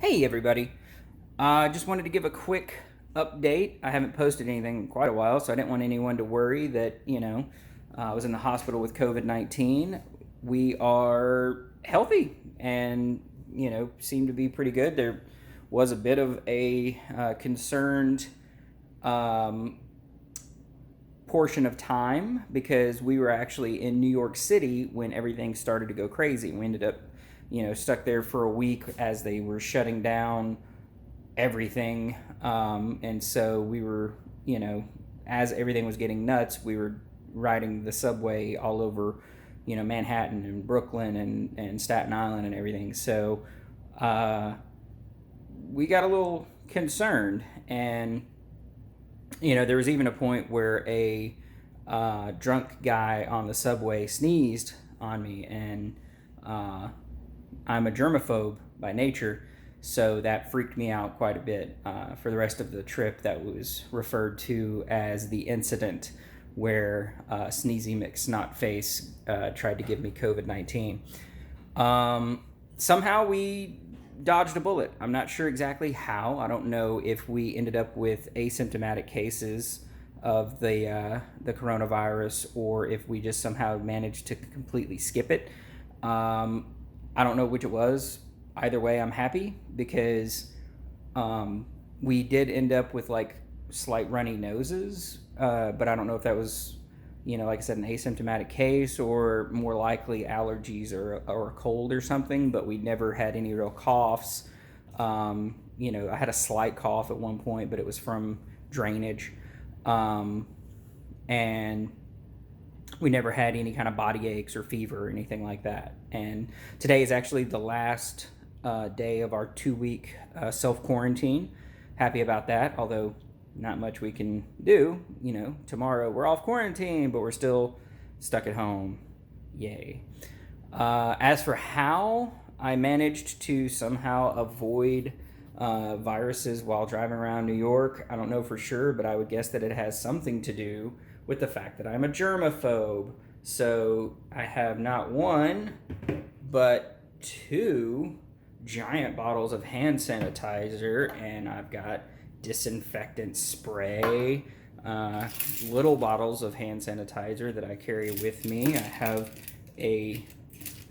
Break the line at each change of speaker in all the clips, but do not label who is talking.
Hey everybody. I just wanted to give a quick update. I haven't posted anything in quite a while, so I didn't want anyone to worry that, I was in the hospital with COVID-19. We are healthy and, seem to be pretty good. There was a bit of a concerned um, portion of time because we were actually in New York City when everything started to go crazy. We ended up, stuck there for a week as they were shutting down everything. And so we were, as everything was getting nuts, we were riding the subway all over, Manhattan and Brooklyn and Staten Island and everything. So uh, we got a little concerned. And there was even a point where a drunk guy on the subway sneezed on me, and I'm a germaphobe by nature, so that freaked me out quite a bit. For the rest of the trip, that was referred to as the incident where Sneezy McSnotface tried to give me COVID-19. Somehow we dodged a bullet. I'm not sure exactly how. I don't know if we ended up with asymptomatic cases of the coronavirus or if we just somehow managed to completely skip it. I don't know which it was. Either way, I'm happy because we did end up with like slight runny noses, but I don't know if that was, like I said, an asymptomatic case or more likely allergies or a cold or something, but we never had any real coughs. I had a slight cough at one point, but it was from drainage. And we never had any kind of body aches or fever or anything like that. And today is actually the last day of our 2 week self quarantine. Happy about that, although not much we can do. Tomorrow we're off quarantine, but we're still stuck at home. Yay. As for how I managed to somehow avoid viruses while driving around New York, I don't know for sure, but I would guess that it has something to do with the fact that I'm a germaphobe. So I have not one, but two giant bottles of hand sanitizer, and I've got disinfectant spray, little bottles of hand sanitizer that I carry with me. I have a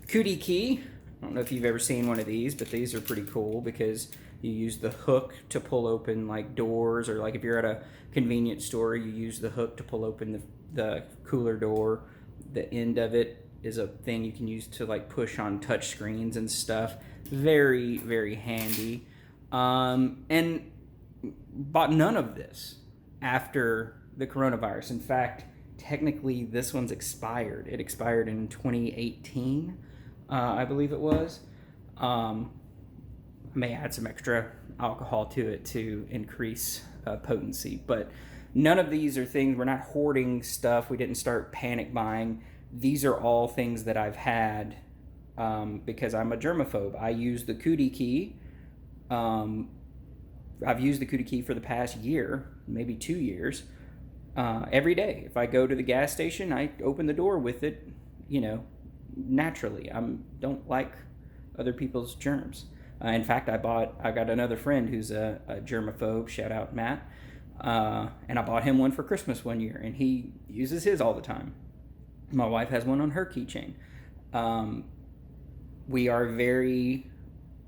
cootie key. I don't know if you've ever seen one of these, but these are pretty cool because you use the hook to pull open like doors, or like if you're at a convenience store, you use the hook to pull open the cooler door. The end of it is a thing you can use to like push on touch screens and stuff. Very, very handy. And bought none of this after the coronavirus. In fact, technically this one's expired. It expired in 2018, I believe it was. I may add some extra alcohol to it to increase potency, but none of these are things, we're not hoarding stuff. We didn't start panic buying. These are all things that I've had because I'm a germaphobe. I use the cootie key. I've used the cootie key for the past year, maybe 2 years, every day. If I go to the gas station, I open the door with it, naturally. I don't like other people's germs. In fact, I've got another friend who's a germaphobe. Shout out Matt. And I bought him one for Christmas one year, and he uses his all the time. My wife has one on her keychain. We are very,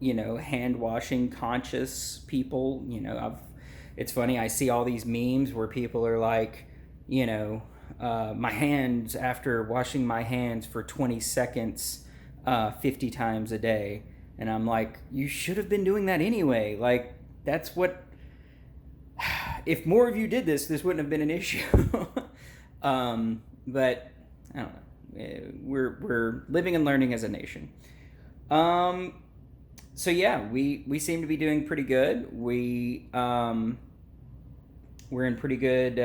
hand washing conscious people. It's funny. I see all these memes where people are like, my hands after washing my hands for 20 seconds, 50 times a day. And I'm like, you should have been doing that anyway. Like, that's what, if more of you did this wouldn't have been an issue. But I don't know. We're living and learning as a nation. So yeah, we seem to be doing pretty good. We're in pretty good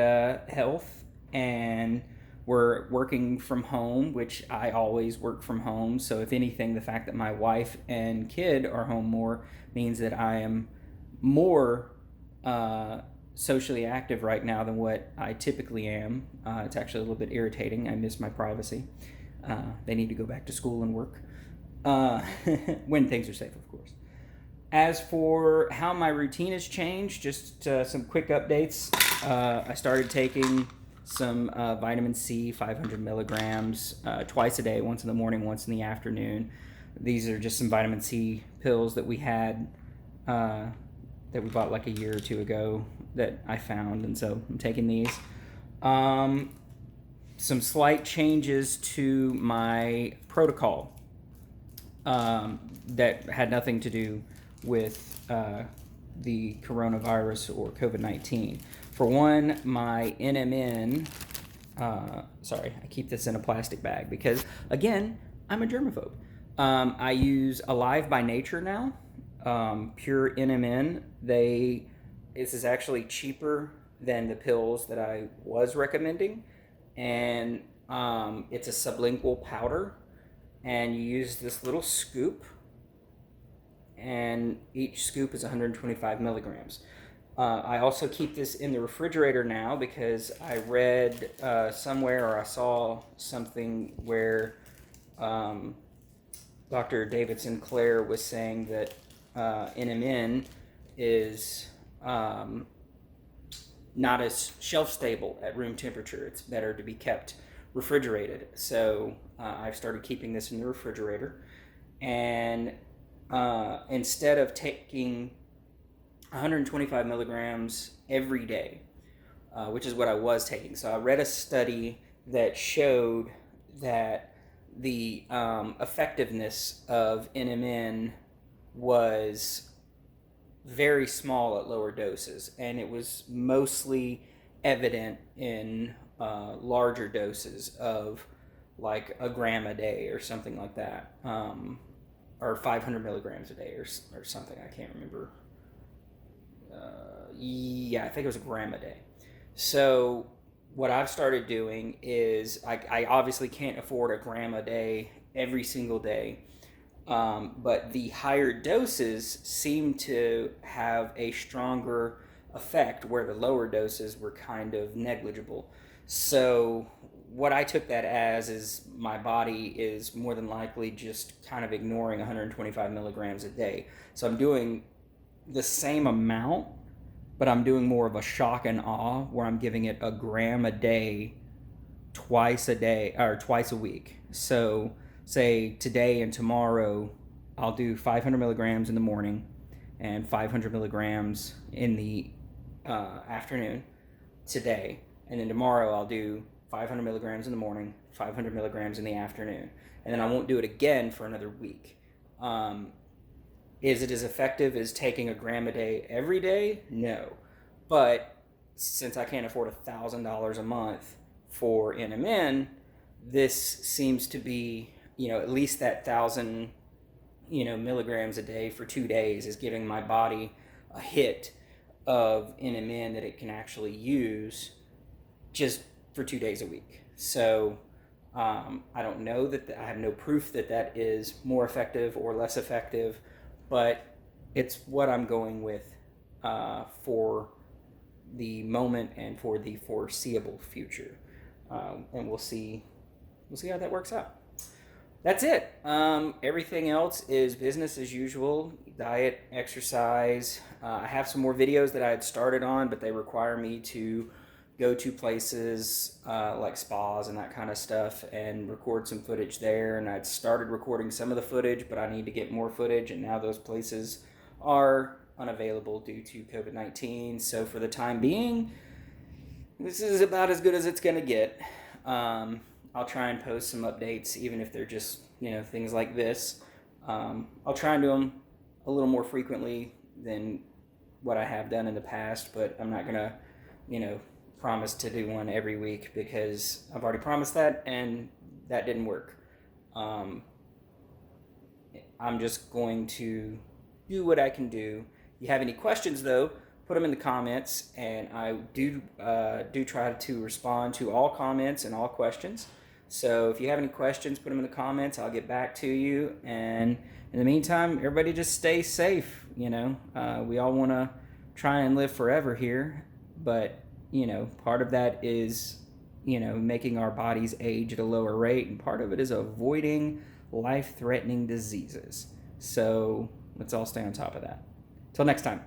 health, and we're working from home, which I always work from home. So if anything, the fact that my wife and kid are home more means that I am more socially active right now than what I typically am. It's actually a little bit irritating. I miss my privacy. They need to go back to school and work when things are safe, of course. As for how my routine has changed, just some quick updates. I started taking some vitamin C, 500 milligrams, twice a day, once in the morning, once in the afternoon. These are just some vitamin C pills that we had, that we bought like a year or two ago that I found, and so I'm taking these. Some slight changes to my protocol that had nothing to do with the coronavirus or COVID-19. For one, my NMN, sorry, I keep this in a plastic bag because, again, I'm a germaphobe. I use Alive by Nature now, pure NMN. This is actually cheaper than the pills that I was recommending, and it's a sublingual powder, and you use this little scoop, and each scoop is 125 milligrams. I also keep this in the refrigerator now because I read somewhere, or I saw something where Dr. David Sinclair was saying that NMN is not as shelf stable at room temperature. It's better to be kept refrigerated. So I've started keeping this in the refrigerator, and instead of taking 125 milligrams every day, which is what I was taking. So I read a study that showed that the effectiveness of NMN was very small at lower doses, and it was mostly evident in larger doses of like a gram a day or something like that, or 500 milligrams a day or something. I can't remember. I think it was a gram a day. So what I've started doing is I obviously can't afford a gram a day every single day, but the higher doses seem to have a stronger effect where the lower doses were kind of negligible. So what I took that as is my body is more than likely just kind of ignoring 125 milligrams a day. So I'm doing the same amount, but I'm doing more of a shock and awe where I'm giving it a gram a day, twice a week. So say today and tomorrow I'll do 500 milligrams in the morning and 500 milligrams in the afternoon today, and then tomorrow I'll do 500 milligrams in the morning, 500 milligrams in the afternoon, and then I won't do it again for another week. Is it as effective as taking a gram a day every day? No. But since I can't afford $1,000 a month for NMN, this seems to be, at least that 1,000, milligrams a day for 2 days is giving my body a hit of NMN that it can actually use just for 2 days a week. So I don't know I have no proof that is more effective or less effective, but it's what I'm going with for the moment and for the foreseeable future, and we'll see how that works out. That's it. Everything else is business as usual. Diet, exercise. I have some more videos that I had started on, but they require me to go to places like spas and that kind of stuff and record some footage there. And I'd started recording some of the footage, but I need to get more footage, and now those places are unavailable due to COVID-19. So for the time being, this is about as good as it's going to get. I'll try and post some updates, even if they're just, things like this. I'll try and do them a little more frequently than what I have done in the past, but I'm not going to, promise to do one every week because I've already promised that and that didn't work. I'm just going to do what I can do. If you have any questions, though, put them in the comments, and I do try to respond to all comments and all questions. So if you have any questions, put them in the comments. I'll get back to you. And in the meantime, everybody just stay safe. We all want to try and live forever here, but part of that is making our bodies age at a lower rate, and part of it is avoiding life-threatening diseases. So let's all stay on top of that. Till next time.